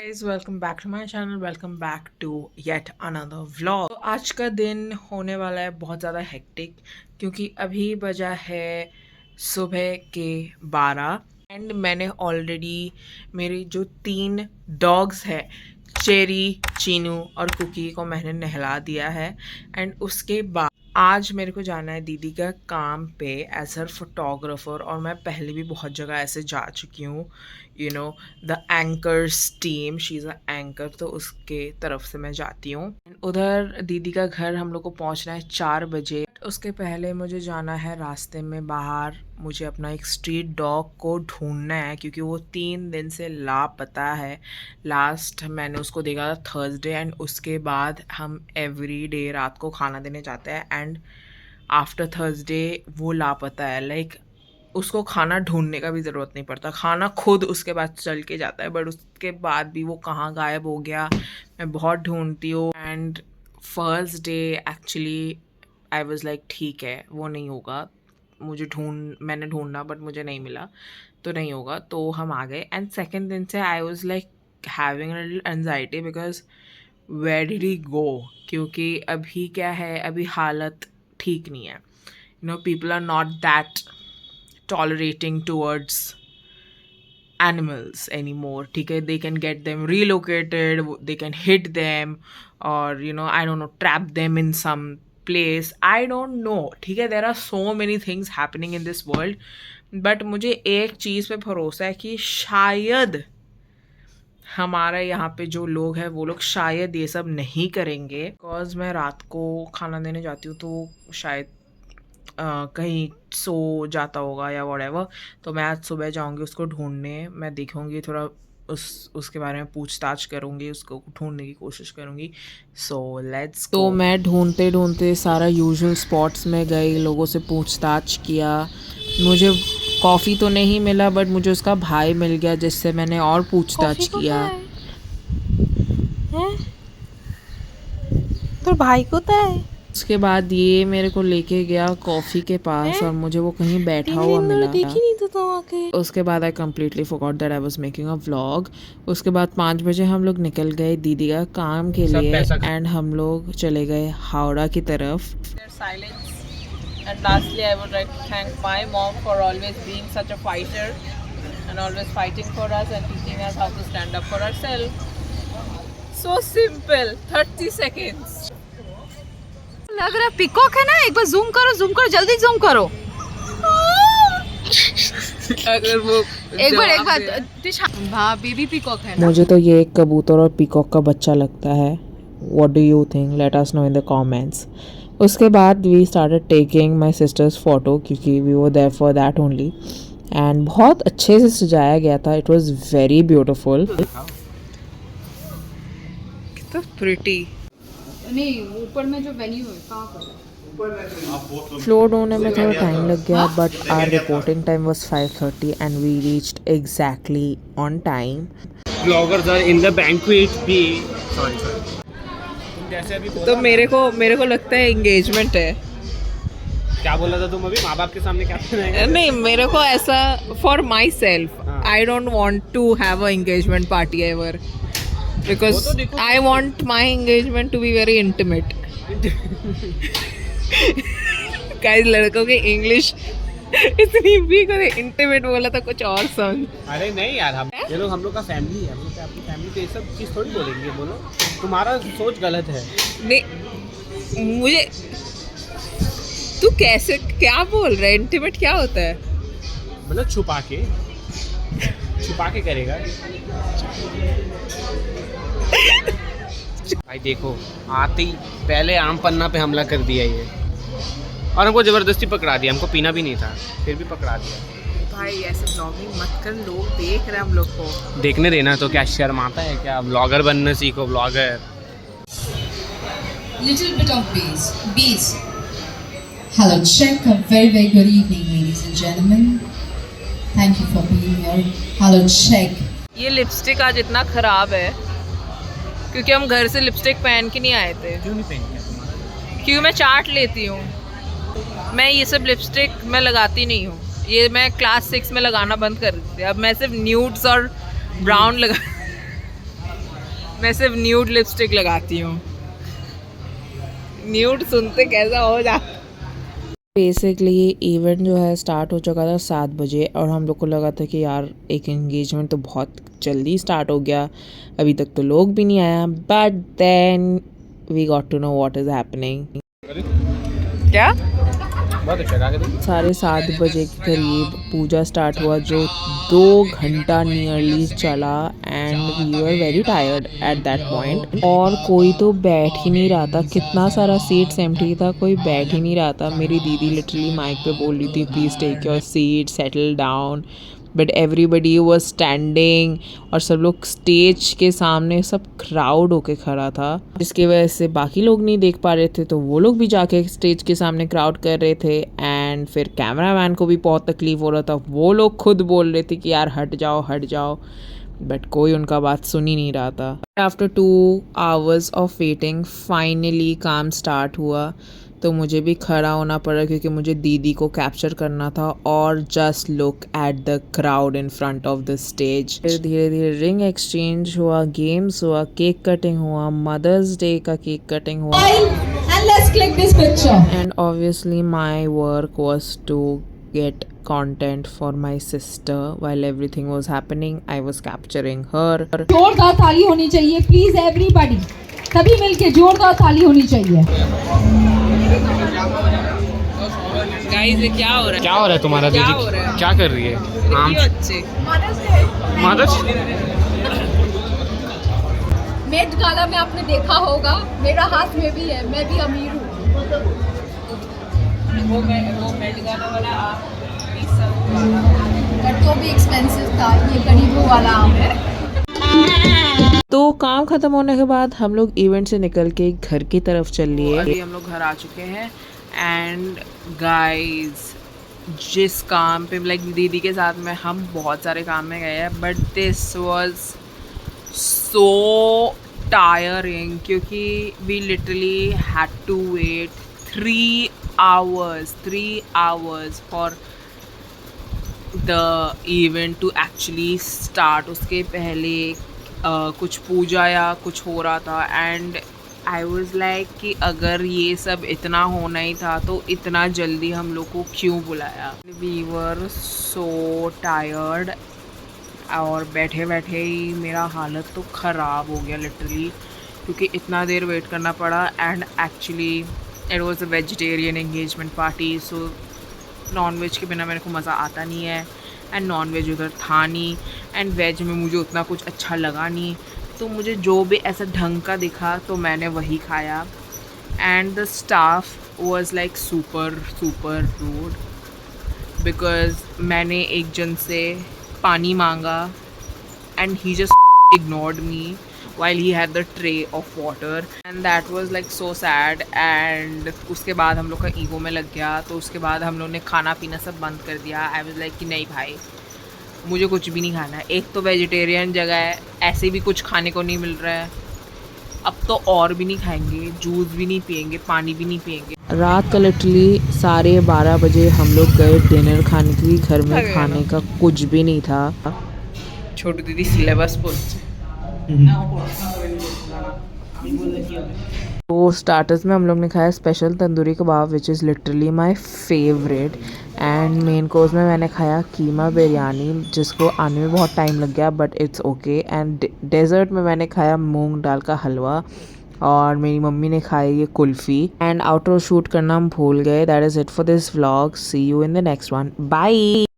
Guys welcome back to my channel. Welcome back to yet another vlog. तो आज का दिन होने वाला है बहुत ज़्यादा हेक्टिक क्योंकि अभी बजा है सुबह के 12 एंड मैंने ऑलरेडी मेरी जो 3 डॉग्स है चेरी, चीनू और कुकी को मैंने नहला दिया है। एंड उसके बाद आज मेरे को जाना है दीदी का काम पे एज हर फोटोग्राफर। और मैं पहले भी बहुत जगह ऐसे जा चुकी हूँ, you know the anchors team, she is a anchor, तो उसके तरफ से मैं जाती हूँ। उधर दीदी का घर हम लोग को पहुँचना है 4 बजे। उसके पहले मुझे जाना है रास्ते में बाहर, मुझे अपना एक स्ट्रीट डॉग को ढूंढना है क्योंकि वो 3 दिन से लापता है। लास्ट मैंने उसको देखा था थर्सडे एंड उसके बाद हम एवरी डे रात को खाना देने जाते हैं एंड आफ्टर थर्सडे वो लापता है। लाइक उसको खाना ढूंढने का भी ज़रूरत नहीं पड़ता, खाना खुद उसके बाद चल के जाता है। बट उसके बाद भी वो कहाँ गायब हो गया, मैं बहुत ढूंढती हूँ। And first day actually I was like ठीक है वो नहीं होगा, मैंने ढूंढना बट मुझे नहीं मिला तो नहीं होगा, तो हम आ गए। एंड सेकेंड दिन से I was like having a little anxiety because where did he go, क्योंकि अभी क्या है, अभी हालत ठीक नहीं है। You know people are not that tolerating towards animals anymore. ठीक है, they can get them relocated, they can hit them, or I don't know, trap them in some place, I don't know. ठीक है, there are so many things happening in this world, but मुझे एक चीज़ पे भरोसा है कि शायद हमारे यहाँ पे जो लोग हैं वो लोग शायद ये सब नहीं करेंगे। बिकॉज मैं रात को खाना देने जाती हूँ तो शायद कहीं सो जाता होगा या व्हाटएवर, तो मैं आज सुबह जाऊंगी उसको ढूंढने। मैं देखूंगी थोड़ा उसके बारे में पूछताछ करूंगी, उसको ढूंढने की कोशिश करूंगी। So let's. तो मैं ढूंढते ढूंढते सारा यूजुअल स्पॉट्स में गई, लोगों से पूछताछ किया। मुझे कॉफ़ी तो नहीं मिला बट मुझे उसका भाई मिल गया जिससे मैंने और पूछताछ किया। तो भाई को तो है। उसके बाद ये मेरे को लेके गया कॉफ़ी के पास और मुझे वो कहीं बैठा हुआ मिला। देखी नहीं तो तुम आके। उसके बाद I completely forgot that I was making a vlog. उसके बाद 5 बजे हम लोग निकल गए दीदी का काम के लिए एंड हम लोग चले गए हावड़ा की तरफ। And lastly, I would like to thank my mom for always being such a fighter and always fighting for us and teaching us how to stand up for ourselves. So simple, 30 seconds. लग रहा peacock है ना, एक बार zoom करो, जल्दी zoom करो। अगर वो एक बार बेबी पिकॉक है ना। मुझे तो ये एक कबूतर और पीकॉक का बच्चा लगता है। What do you think? Let us know in the comments. उसके बाद we started taking my sister's photo क्योंकि वी वो there for that only. And बहुत अच्छे से सजाया गया था, इट वॉज़ वेरी ब्यूटिफुल। कितना प्रिटी। नहीं, ऊपर में जो वेन्यू है कहाँ पर? फ्लोर ढूंढने में थोड़ा टाइम लग गया but our reporting time was 5:30 and we reached exactly on time. Bloggers are in the banquet B. Sorry जैसे अभी तो मेरे को लगता है एंगेजमेंट है। क्या बोला था तुम अभी? माँ बाप के सामने क्या करना? नहीं, मेरे को ऐसा for myself I don't want to have a engagement party ever because I want my engagement to be very intimate. Guys, लड़कों की इंग्लिश इतनी वीक है, इंटीमेट बोला था कुछ और समझ। अरे नहीं यार, हम लोग का फैमिली है, हम लोग अपनी फैमिली पे ये सब चीज़ थोड़ी बोलेंगे। बोलो, तुम्हारा सोच गलत है। नहीं, मुझे तू कैसे क्या बोल रहा है? इंटीमेट क्या होता है? मतलब छुपा के करेगा। भाई देखो, आते ही पहले आम पन्ना पे हमला कर दिया ये, और हमको ज़बरदस्ती पकड़ा दिया। हमको पीना भी नहीं था, फिर भी पकड़ा दिया। भाई ऐसे ब्लॉगिंग मत कर, लोग देख रहे हैं हम लोग को। देखने देना, तो क्या शर्म आता है क्या? ब्लॉगर बनना सीखो, blogger. Little bit of bass. Hello, check. A very good evening, ladies and gentlemen. Thank you for being here. Hello, check. ये लिपस्टिक आज इतना खराब है क्योंकि हम घर से लिपस्टिक पहन के नहीं आए थे। क्यों नहीं पहन के तुम्हारा? क्यों? मैं चाट लेती हूँ। मैं ये सब लिपस्टिक मैं लगाती नहीं हूँ, ये मैं क्लास 6 में लगाना बंद कर दी। अब मैं सिर्फ न्यूड्स और ब्राउन लगा मैं सिर्फ न्यूड लिपस्टिक लगाती हूँ, न्यूड सुनते कैसा हो जाता। बेसिकली ये इवेंट जो है स्टार्ट हो चुका था 7 बजे और हम लोग को लगा था कि यार एक एंगेजमेंट तो बहुत जल्दी स्टार्ट हो गया, अभी तक तो लोग भी नहीं आया, but then we got to know what is happening. क्या बहुत अच्छा लगा। 7:30 बजे के करीब पूजा स्टार्ट हुआ जो 2 घंटा नियरली चला and we were very tired at that point. और कोई तो बैठ ही नहीं रहा था, कितना सारा सीट्स एम्प्टी था, कोई बैठ ही नहीं रहा था। मेरी दीदी लिटरली माइक पे बोल रही थी please take your seat, settle down, but everybody was standing और सब लोग स्टेज के सामने सब क्राउड होके खड़ा था, जिसकी वजह से बाकी लोग नहीं देख पा रहे थे, तो वो लोग भी जाके स्टेज के सामने क्राउड कर रहे थे। एंड फिर कैमरामैन को भी बहुत तकलीफ हो रहा था, वो लोग खुद बोल रहे थे कि यार हट जाओ, बट कोई उनका बात सुन ही नहीं रहा था। After 2 hours of waiting finally काम स्टार्ट हुआ, तो मुझे भी खड़ा होना पड़ा क्योंकि मुझे दीदी को कैप्चर करना था। और just look at the crowd in front of the stage. फिर धीरे धीरे रिंग एक्सचेंज हुआ, गेम्स हुआ, केक कटिंग हुआ, मदर्स डे का केक कटिंग हुआ। And let's click this picture. And obviously my work was to get content for my sister. While everything was happening, I was capturing her. जोरदार ताली होनी चाहिए please everybody, सभी मिलके जोरदार ताली होनी चाहिए। Guys, ये क्या हो रहा है? क्या हो रहा है तुम्हारा क्या दीदी? हो रहा है? क्या कर रही है? आम बच्चे मदर्स मेट गाला में आपने देखा होगा, मेरा हाथ में भी है, मैं भी अमीर हूँ। वो मेट गाना वाला बट तो भी एक्सपेंसिव था, ये गरीबों वाला आम है। तो काम ख़त्म होने के बाद हम लोग इवेंट से निकल के घर की तरफ चल लिए। अभी हम लोग घर आ चुके हैं एंड गाइस जिस काम पे लाइक दीदी के साथ में हम बहुत सारे काम में गए हैं, but this was so tiring क्योंकि we literally had to wait 3 hours for the event to actually start. उसके पहले कुछ पूजा या कुछ हो रहा था एंड आई वॉज लाइक कि अगर ये सब इतना होना ही था तो इतना जल्दी हम लोग को क्यों बुलाया। वी वर सो टायर्ड और बैठे बैठे ही मेरा हालत तो ख़राब हो गया लिटरली, क्योंकि इतना देर वेट करना पड़ा। And actually it was a vegetarian engagement party, so non veg के बिना मेरे को मज़ा आता नहीं है एंड नॉन वेज उधर था नहीं एंड वेज में मुझे उतना कुछ अच्छा लगा नहीं, तो मुझे जो भी ऐसा ढंग का दिखा तो मैंने वही खाया। And the staff was like super rude because मैंने एक जन से पानी मांगा and he just ignored me while he had the tray of water and that was like so sad। and उसके बाद हम लोग का ईगो में लग गया, तो उसके बाद हम लोग ने खाना पीना सब बंद कर दिया। आई वाज लाइक कि नहीं भाई मुझे कुछ भी नहीं खाना है, एक तो वेजिटेरियन जगह है, ऐसे भी कुछ खाने को नहीं मिल रहा है, अब तो और भी नहीं खाएंगे, जूस भी नहीं पियेंगे, पानी भी नहीं पियेंगे। रात का लिटरली 12:30 बजे हम लोग गए डिनर खाने के लिए, घर में खाने का कुछ भी नहीं था। छोटू दीदी सिलेबस पहुंचे। तो स्टार्टर्स में हम लोग ने खाया special tandoori kebab which is literally my favourite. And main course में मैंने खाया कीमा बिरयानी जिसको आने में बहुत टाइम लग गया but it's okay. And dessert में मैंने खाया मूंग दाल का हलवा और मेरी मम्मी ने खाई ये कुल्फ़ी। एंड आउटरो शूट करना हम भूल गए। That is it for this vlog. See you in the next one. Bye.